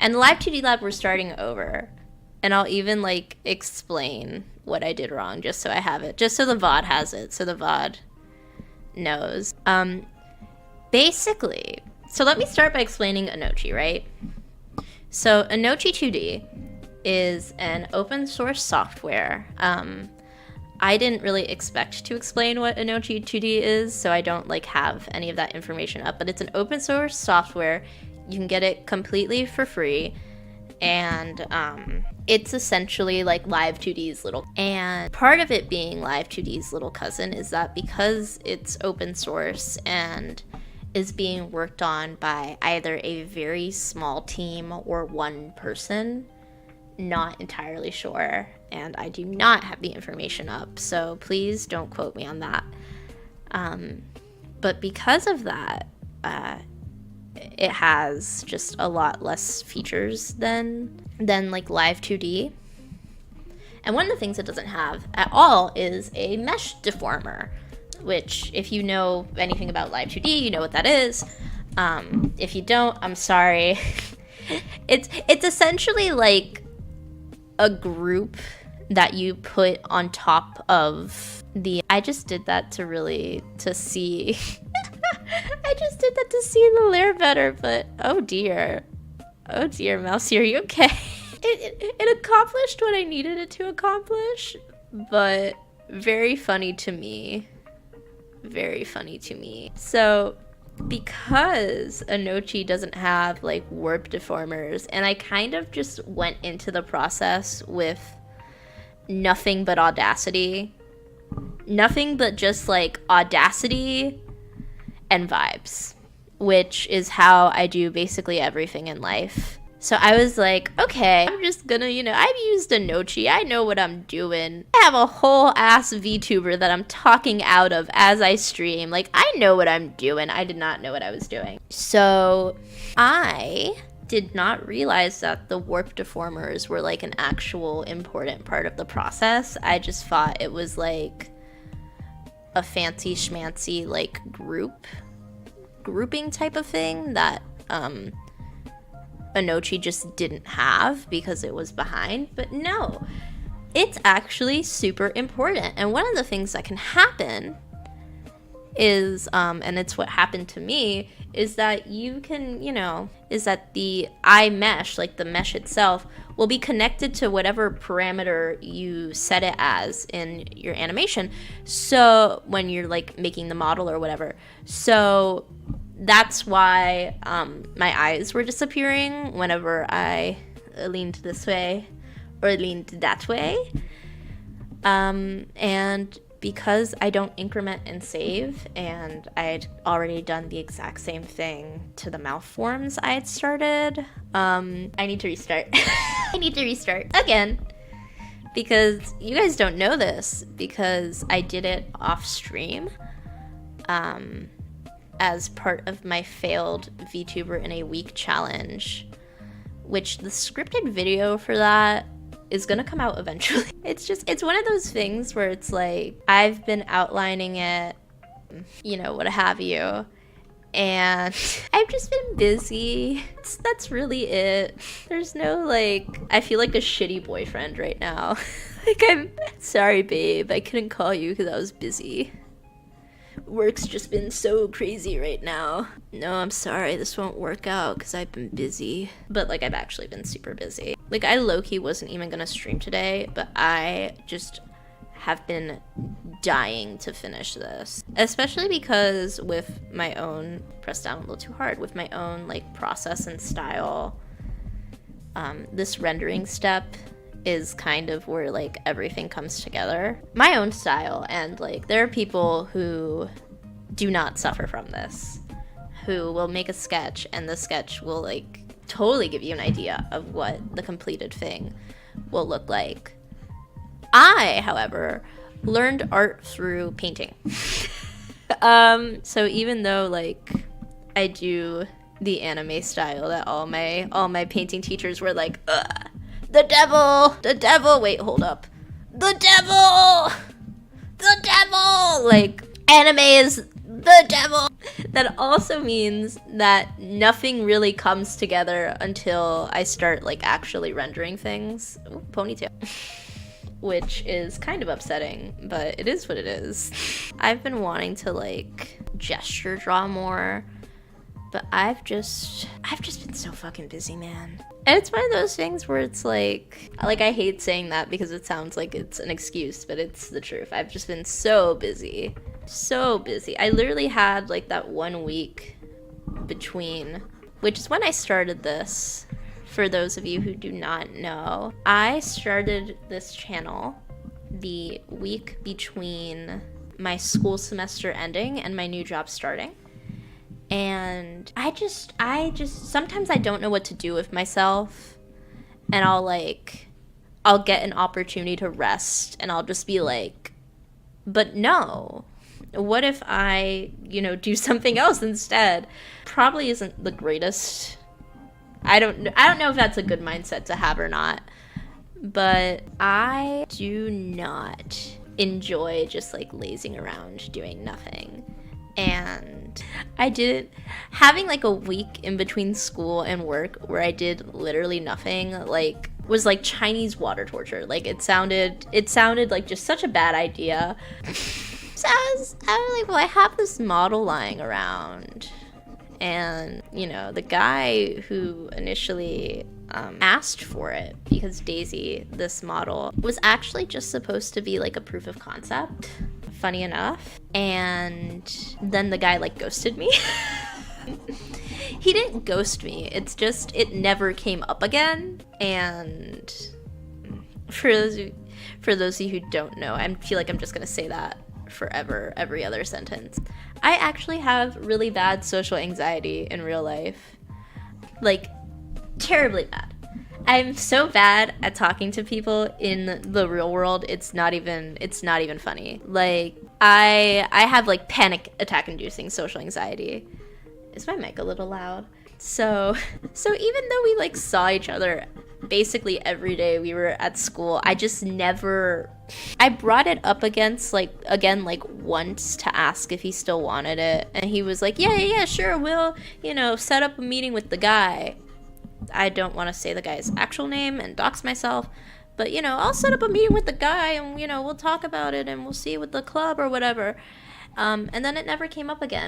And the live 2D lab, we're starting over. And I'll even, like, explain what I did wrong just so I have it. Just so the VOD has it. So the VOD knows. Basically, so let me start by explaining Inochi, right? So Inochi 2D is an open source software. I didn't really expect to explain what Inochi 2D is, so I don't like have any of that information up, but it's an open source software. You can get it completely for free, and it's essentially like Live 2D's little, and part of it being Live 2D's little cousin is that because it's open source and is being worked on by either a very small team or one person, not entirely sure, and I do not have the information up, so please don't quote me on that. But because of that, it has just a lot less features than like Live 2D. And one of the things it doesn't have at all is a mesh deformer, which if you know anything about Live 2D, you know what that is. If you don't, I'm sorry. It's essentially like a group that you put on top of the, I just did that to see I just did that to see the layer better, but oh dear, Mousy, are you okay? It accomplished what I needed it to accomplish, but very funny to me. So because Inochi doesn't have like warp deformers, and I kind of just went into the process with nothing but just like audacity and vibes, which is how I do basically everything in life. So I was like, okay, I'm just gonna, I've used Inochi, I know what I'm doing. I have a whole ass VTuber that I'm talking out of as I stream. Like, I know what I'm doing. I did not know what I was doing. So I did not realize that the warp deformers were like an actual important part of the process. I just thought it was like a fancy schmancy like grouping type of thing that Inochi just didn't have because it was behind. But no, it's actually super important. And one of the things that can happen is, and it's what happened to me, is that you can, is that the eye mesh, like the mesh itself, will be connected to whatever parameter you set it as in your animation. So when you're like making the model or whatever. So that's why my eyes were disappearing whenever I leaned this way or leaned that way. And because I don't increment and save, and I had already done the exact same thing to the mouth forms I had started, I need to restart. I need to restart again, because you guys don't know this, because I did it off stream as part of my failed VTuber in a week challenge, which the scripted video for that is gonna come out eventually. It's one of those things where it's like, I've been outlining it, what have you, and I've just been busy. That's really it. There's no I feel like a shitty boyfriend right now. I'm sorry, babe, I couldn't call you because I was busy. Work's just been so crazy right now. No, I'm sorry, this won't work out because I've been busy. But I've actually been super busy. I low-key wasn't even gonna stream today, but I just have been dying to finish this. Especially because with my own, press down a little too hard, with my own process and style, this rendering step is kind of where everything comes together. My own style, and there are people who do not suffer from this, who will make a sketch and the sketch will totally give you an idea of what the completed thing will look like. I, however, learned art through painting. So even though I do the anime style that all my painting teachers were like, ugh, the devil, wait, hold up. The devil! Anime is the devil. That also means that nothing really comes together until I start like actually rendering things. Ooh, ponytail. Which is kind of upsetting, but it is what it is. I've been wanting to like gesture draw more, but I've just been so fucking busy, man. And it's one of those things where it's like I hate saying that because it sounds like it's an excuse, but it's the truth. I've just been so busy. So busy. I literally had like that 1 week between, which is when I started this. For those of you who do not know, I started this channel the week between my school semester ending and my new job starting. And I just sometimes I don't know what to do with myself, and I'll get an opportunity to rest and I'll just be like, but no, what if I, do something else instead? Probably isn't the greatest. I don't know if that's a good mindset to have or not, but I do not enjoy just like lazing around doing nothing. And I did having like a week in between school and work where I did literally nothing, like was like Chinese water torture. Like it sounded like just such a bad idea. So I was like, well, I have this model lying around. And, the guy who initially asked for it, because Daisy, this model, was actually just supposed to be like a proof of concept, funny enough. And then the guy like ghosted me. He didn't ghost me. It's just, it never came up again. And for those of you who don't know, I feel like I'm just going to say that forever, every other sentence. I actually have really bad social anxiety in real life. Like, terribly bad. I'm so bad at talking to people in the real world, it's not even funny. Like, I have like panic attack inducing social anxiety. Is my mic a little loud? So even though we like saw each other basically every day we were at school, I brought it up again once to ask if he still wanted it, and he was like, yeah, sure, we'll, set up a meeting with the guy. I don't want to say the guy's actual name and dox myself, but I'll set up a meeting with the guy and we'll talk about it and we'll see with the club or whatever. And then it never came up again.